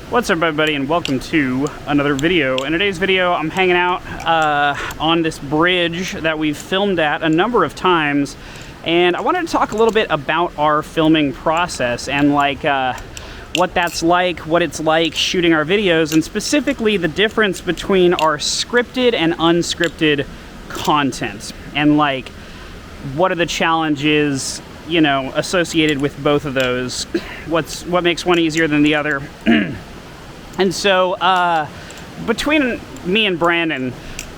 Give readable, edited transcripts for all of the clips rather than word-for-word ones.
What's up, everybody, and welcome to another video. In today's video, I'm hanging out on this bridge that we've filmed at a number of times, and I wanted to talk a little bit about our filming process and what that's like, what it's like shooting our videos, and specifically the difference between our scripted and unscripted content, and what are the challenges, you know, associated with both of those. What makes one easier than the other. And so between me and Brandon,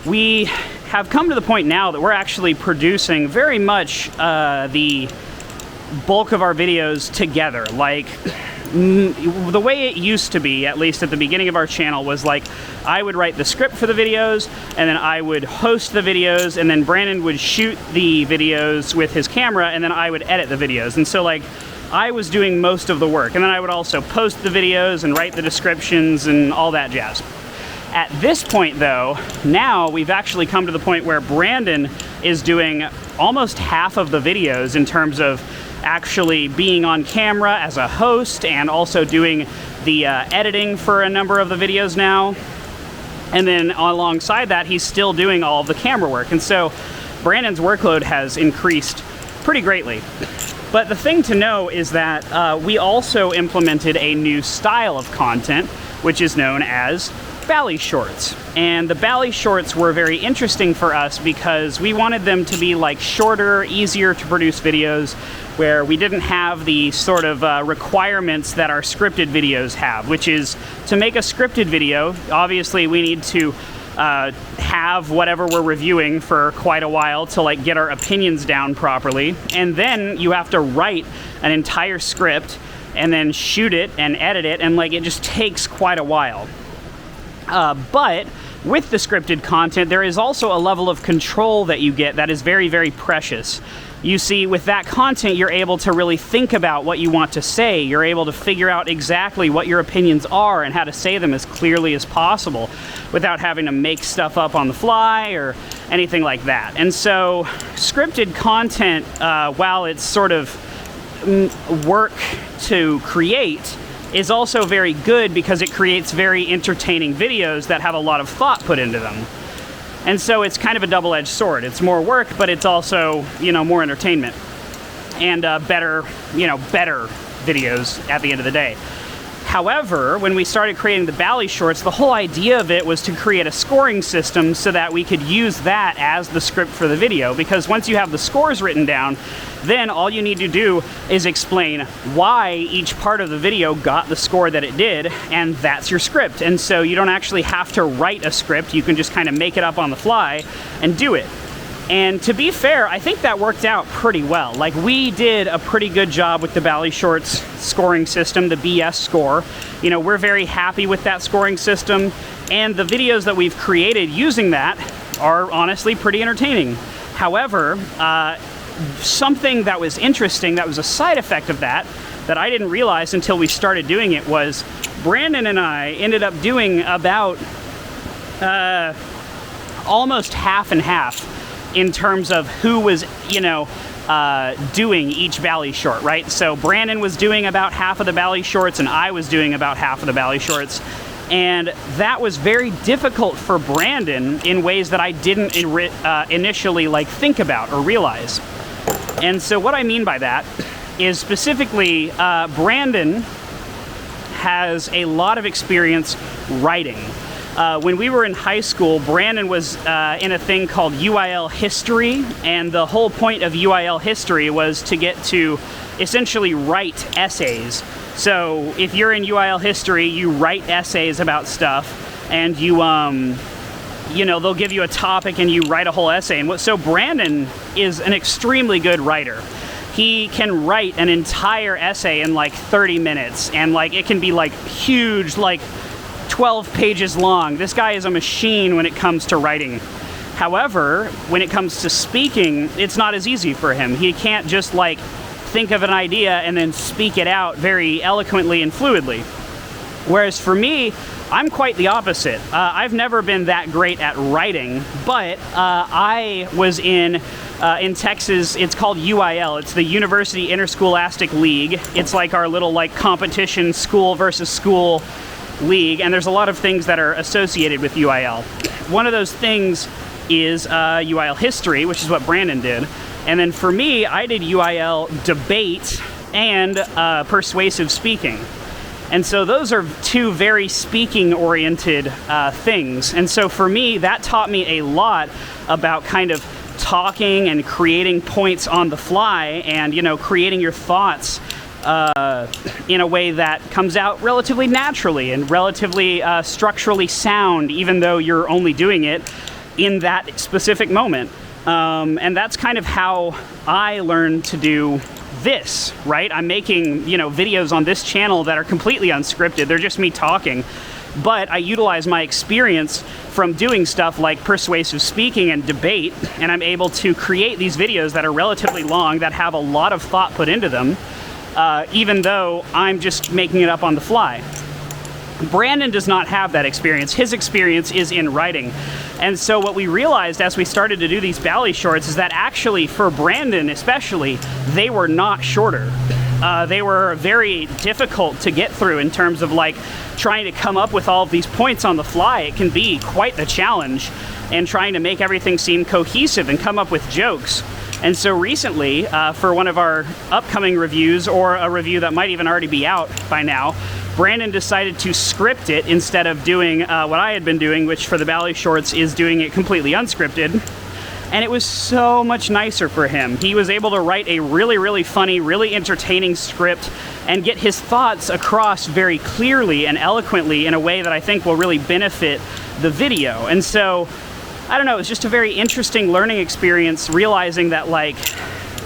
we have come to the point now that we're actually producing very much the bulk of our videos together. The way it used to be, at least at the beginning of our channel, was I would write the script for the videos, and then I would host the videos, and then Brandon would shoot the videos with his camera, and then I would edit the videos. And so I was doing most of the work, and then I would also post the videos and write the descriptions and all that jazz. At this point, though, now we've actually come to the point where Brandon is doing almost half of the videos in terms of actually being on camera as a host and also doing the editing for a number of the videos now. And then alongside that, he's still doing all of the camera work. And so Brandon's workload has increased pretty greatly. But the thing to know is that we also implemented a new style of content, which is known as Bally Shorts. And the Bally Shorts were very interesting for us because we wanted them to be shorter, easier to produce videos where we didn't have the sort of requirements that our scripted videos have, which is to make a scripted video, obviously we need to have whatever we're reviewing for quite a while to get our opinions down properly, and then you have to write an entire script and then shoot it and edit it, and it just takes quite a while. But with the scripted content, there is also a level of control that you get that is very, very precious. You see, with that content, you're able to really think about what you want to say. You're able to figure out exactly what your opinions are and how to say them as clearly as possible without having to make stuff up on the fly or anything like that. And so scripted content, while it's sort of work to create, is also very good because it creates very entertaining videos that have a lot of thought put into them. And so it's kind of a double-edged sword. It's more work, but it's also, more entertainment and better videos at the end of the day. However, when we started creating the Bally Shorts, the whole idea of it was to create a scoring system so that we could use that as the script for the video. Because once you have the scores written down, then all you need to do is explain why each part of the video got the score that it did, and that's your script. And so you don't actually have to write a script. You can just kind of make it up on the fly and do it. And to be fair, I think that worked out pretty well. We did a pretty good job with the Bally Shorts scoring system, the BS score. We're very happy with that scoring system, and the videos that we've created using that are honestly pretty entertaining. However, something that was interesting, that was a side effect of that I didn't realize until we started doing it, was Brandon and I ended up doing about almost half and half in terms of who was, doing each Bally Short, right? So Brandon was doing about half of the Bally Shorts, and I was doing about half of the Bally Shorts. And that was very difficult for Brandon in ways that I didn't initially think about or realize. And so what I mean by that is specifically Brandon has a lot of experience writing. When we were in high school, Brandon was in a thing called UIL history, and the whole point of UIL history was to get to essentially write essays. So if you're in UIL history, you write essays about stuff, and they'll give you a topic and you write a whole essay. And so Brandon is an extremely good writer. He can write an entire essay in 30 minutes, and it can be huge, 12 pages long. This guy is a machine when it comes to writing. However, when it comes to speaking, it's not as easy for him. He can't just think of an idea and then speak it out very eloquently and fluidly. Whereas for me, I'm quite the opposite. I've never been that great at writing, but I was in Texas. It's called UIL. It's the University Interscholastic League. It's our little competition, school versus school league, and there's a lot of things that are associated with UIL. One of those things is UIL history, which is what Brandon did. And then for me, I did UIL debate and persuasive speaking. And so those are two very speaking-oriented things. And so for me, that taught me a lot about kind of talking and creating points on the fly and, you know, creating your thoughts in a way that comes out relatively naturally and relatively structurally sound, even though you're only doing it in that specific moment. And that's kind of how I learned to do this, right? I'm making, you know, videos on this channel that are completely unscripted. They're just me talking. But I utilize my experience from doing stuff like persuasive speaking and debate, and I'm able to create these videos that are relatively long, that have a lot of thought put into them, even though I'm just making it up on the fly. Brandon does not have that experience. His experience is in writing. And so what we realized as we started to do these Bali shorts is that actually for Brandon especially, they were not shorter. They were very difficult to get through in terms of like trying to come up with all of these points on the fly. It can be quite the challenge, and trying to make everything seem cohesive and come up with jokes. And so recently, for one of our upcoming reviews, or a review that might even already be out by now, Brandon decided to script it instead of doing what I had been doing, which for the Bali shorts is doing it completely unscripted. And it was so much nicer for him. He was able to write a really, really funny, really entertaining script and get his thoughts across very clearly and eloquently in a way that I think will really benefit the video. And so, I don't know, it's just a very interesting learning experience, realizing that, like,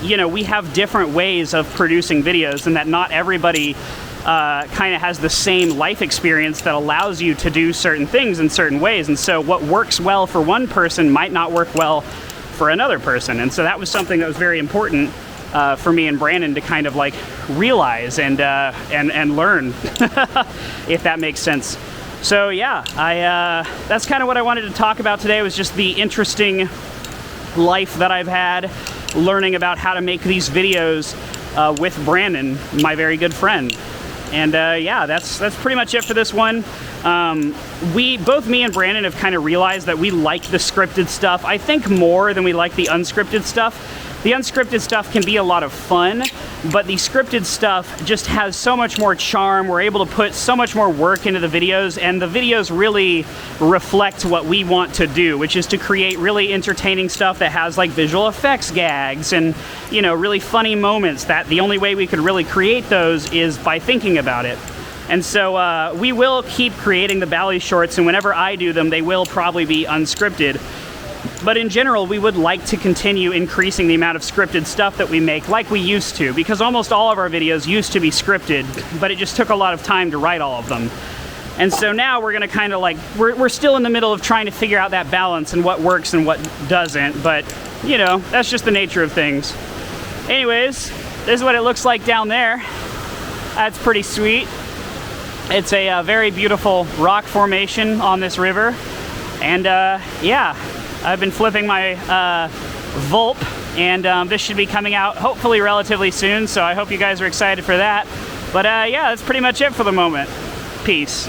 you know, we have different ways of producing videos, and that not everybody kind of has the same life experience that allows you to do certain things in certain ways. And so what works well for one person might not work well for another person. And so that was something that was very important for me and Brandon to kind of like realize and learn, if that makes sense. So yeah, that's kind of what I wanted to talk about today, was just the interesting life that I've had learning about how to make these videos with Brandon, my very good friend. And yeah, that's pretty much it for this one. Both me and Brandon have kind of realized that we like the scripted stuff, I think, more than we like the unscripted stuff. The unscripted stuff can be a lot of fun, but the scripted stuff just has so much more charm. We're able to put so much more work into the videos, and the videos really reflect what we want to do, which is to create really entertaining stuff that has like visual effects gags and, you know, really funny moments that the only way we could really create those is by thinking about it. And so we will keep creating the Bali shorts, and whenever I do them, they will probably be unscripted. But in general, we would like to continue increasing the amount of scripted stuff that we make like we used to, because almost all of our videos used to be scripted, but it just took a lot of time to write all of them. And so now we're gonna kind of like, we're still in the middle of trying to figure out that balance and what works and what doesn't, but you know, that's just the nature of things. Anyways, this is what it looks like down there. That's pretty sweet. It's a very beautiful rock formation on this river. And yeah, I've been flipping my Volp, and this should be coming out hopefully relatively soon, so I hope you guys are excited for that. But yeah, that's pretty much it for the moment. Peace.